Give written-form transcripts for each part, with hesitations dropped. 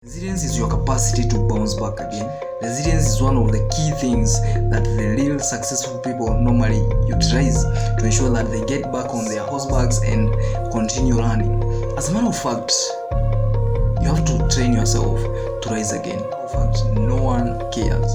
Resilience is your capacity to bounce back again. Resilience is one of the key things that the real successful people normally utilize to ensure that they get back on their horseback and continue running. As a matter of fact, you have to train yourself to rise again. In fact, no one cares.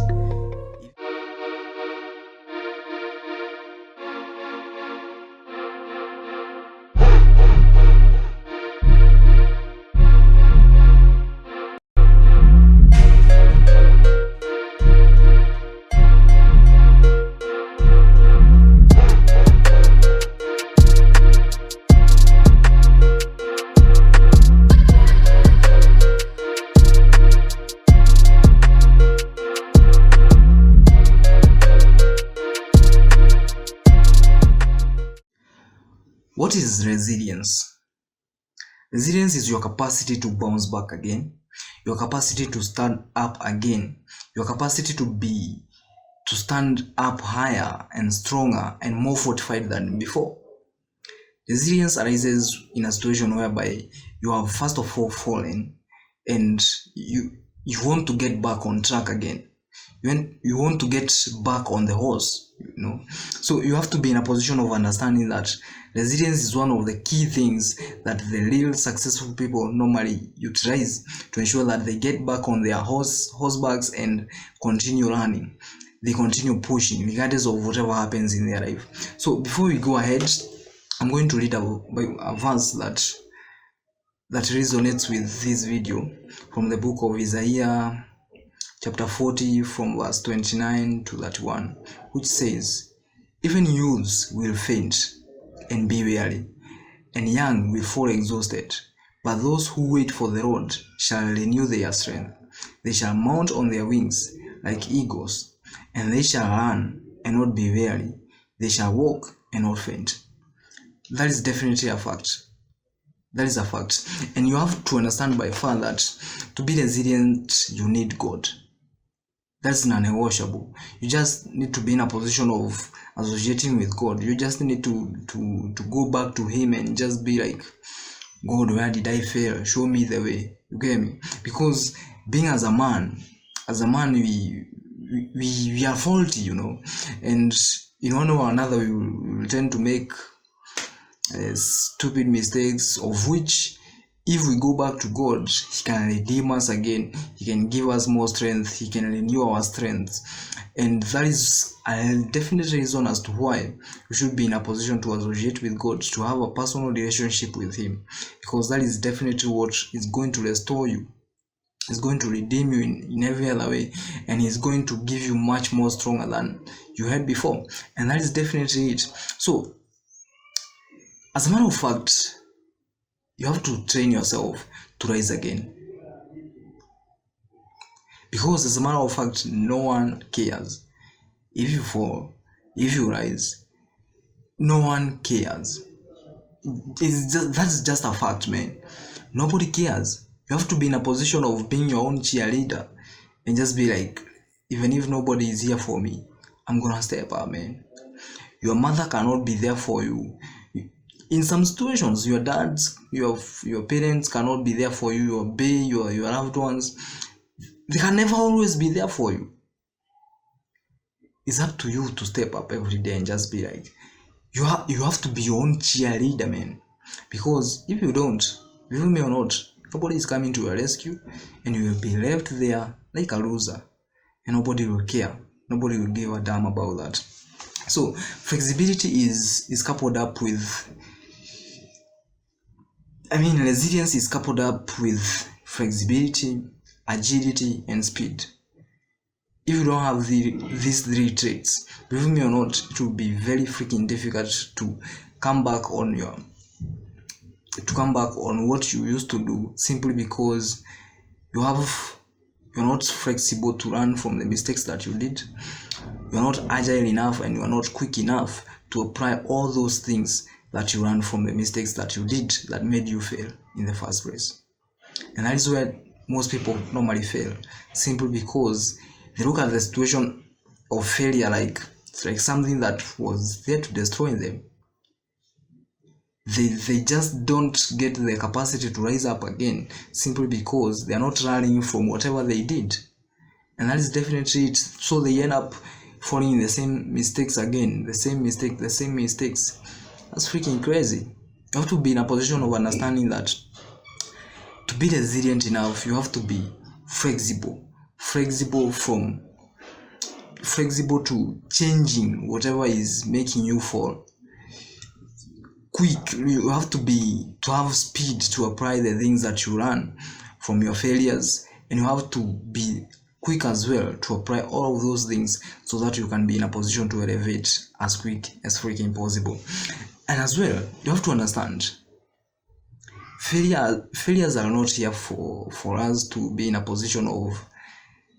What is resilience? Resilience is your capacity to bounce back again, your capacity to stand up again, your capacity to stand up higher and stronger and more fortified than before. Resilience arises in a situation whereby you have first of all fallen and you want to get back on track again. You want to get back on the horse, So you have to be in a position of understanding that resilience is one of the key things that the real successful people normally utilize to ensure that they get back on their horsebacks and continue running. They continue pushing regardless of whatever happens in their life. So before we go ahead, I'm going to read a verse that resonates with this video from the book of Isaiah chapter 40 from verse 29 to 31, which says, "Even youths will faint and be weary, and young will fall exhausted. But those who wait for the Lord shall renew their strength. They shall mount on their wings like eagles, and they shall run and not be weary. They shall walk and not faint." That is definitely a fact. That is a fact. And you have to understand by far that to be resilient, you need God. That's non-negotiable. You just need to be in a position of associating with God. You just need to go back to Him and just be like, "God, where did I fail? Show me the way." You get me? Because being as a man, we are faulty, and in one way or another we will tend to make stupid mistakes, of which if we go back to God, He can redeem us again. He can give us more strength. He can renew our strength. And that is a definite reason as to why we should be in a position to associate with God, to have a personal relationship with Him. Because that is definitely what is going to restore you. It's going to redeem you in every other way. And He's going to give you much more stronger than you had before. And that is definitely it. So, as a matter of fact, you have to train yourself to rise again. Because as a matter of fact, no one cares. If you fall, if you rise, no one cares. That's just a fact, man. Nobody cares. You have to be in a position of being your own cheerleader and just be like, even if nobody is here for me, I'm gonna step up, man. Your mother cannot be there for you. In some situations, your dads, your parents cannot be there for you, your loved ones. They can never always be there for you. It's up to you to step up every day and just be like, you have to be your own cheerleader, man. Because if you don't, believe me or not, nobody is coming to your rescue, and you will be left there like a loser, and nobody will care. Nobody will give a damn about that. So flexibility is coupled up with, resilience is coupled up with flexibility, agility, and speed. If you don't have these three traits, believe me or not, it will be very freaking difficult to come back on what you used to do, simply because you're not flexible to learn from the mistakes that you did. You're not agile enough, and you're not quick enough to apply all those things that you learned from the mistakes that you did that made you fail in the first place. And that is where most people normally fail, simply because they look at the situation of failure like something that was there to destroy them. they just don't get the capacity to rise up again, simply because they are not learning from whatever they did. And that is definitely it. So they end up falling in the same mistakes again, the same mistakes. That's freaking crazy. You have to be in a position of understanding that to be resilient enough, you have to be flexible to changing whatever is making you fall. Quick, you have to have speed to apply the things that you learn from your failures, and you have to be quick as well to apply all of those things so that you can be in a position to elevate as quick as freaking possible. And as well, you have to understand failures are not here for us to be in a position of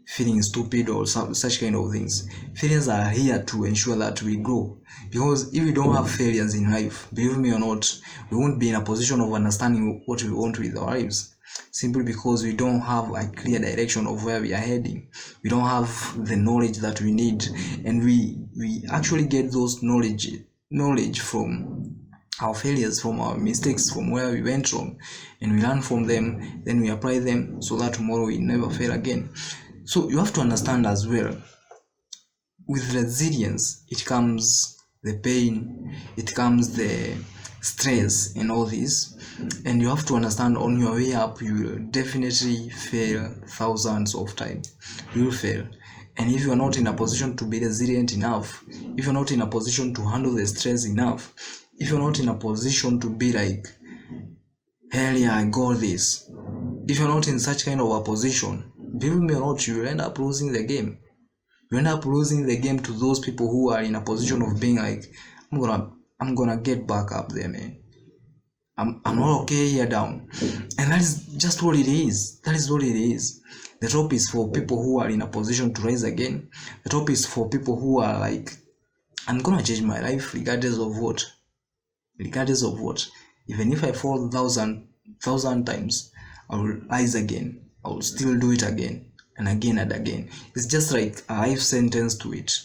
feeling stupid or such kind of things. Failures are here to ensure that we grow, because if we don't have failures in life, believe me or not, we won't be in a position of understanding what we want with our lives, simply because we don't have a clear direction of where we are heading. We don't have the knowledge that we need, and we actually get those knowledge from our failures, from our mistakes, from where we went wrong, and we learn from them, then we apply them so that tomorrow we never fail again. So you have to understand as well, with resilience, it comes the pain, it comes the stress and all this. And you have to understand, on your way up, you will definitely fail thousands of times. You will fail. And if you are not in a position to be resilient enough, if you're not in a position to handle the stress enough, if you're not in a position to be like, hell yeah, I got this, if you're not in such kind of a position, believe me or not, you will end up losing the game. You end up losing the game to those people who are in a position of being like, I'm gonna get back up there, man. I'm not okay here down. And that is just what it is. That is what it is. The top is for people who are in a position to rise again. The top is for people who are like, I'm gonna change my life regardless of what. Even if I fall thousand times, I will rise again. I will still do it again and again and again. It's just like a life sentence to it.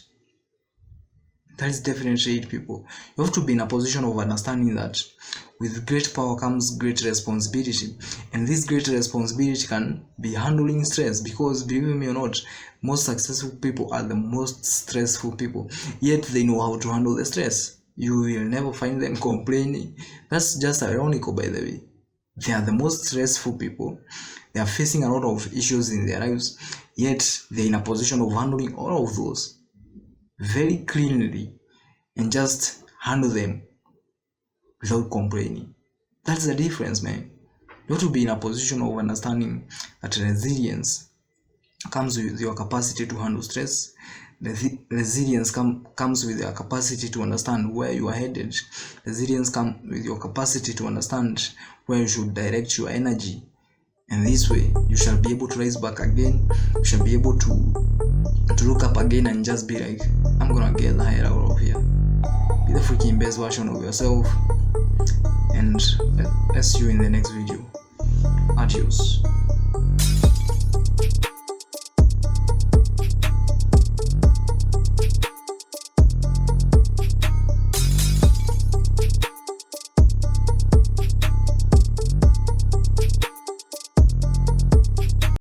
That is definitely it, people. You have to be in a position of understanding that with great power comes great responsibility, and this great responsibility can be handling stress, because believe me or not, most successful people are the most stressful people, yet they know how to handle the stress. You will never find them complaining. That's just ironical, by the way. They are the most stressful people. They are facing a lot of issues in their lives, yet they're in a position of handling all of those very cleanly and just handle them without complaining. That's the difference, man. You have to be in a position of understanding that resilience comes with your capacity to handle stress. Resilience comes with your capacity to understand where you are headed. Resilience comes with your capacity to understand where you should direct your energy. And this way, you shall be able to rise back again. You shall be able to look up again and just be like, I'm gonna get the hell out of here. Be the freaking best version of yourself. And let's see you in the next video. Adios.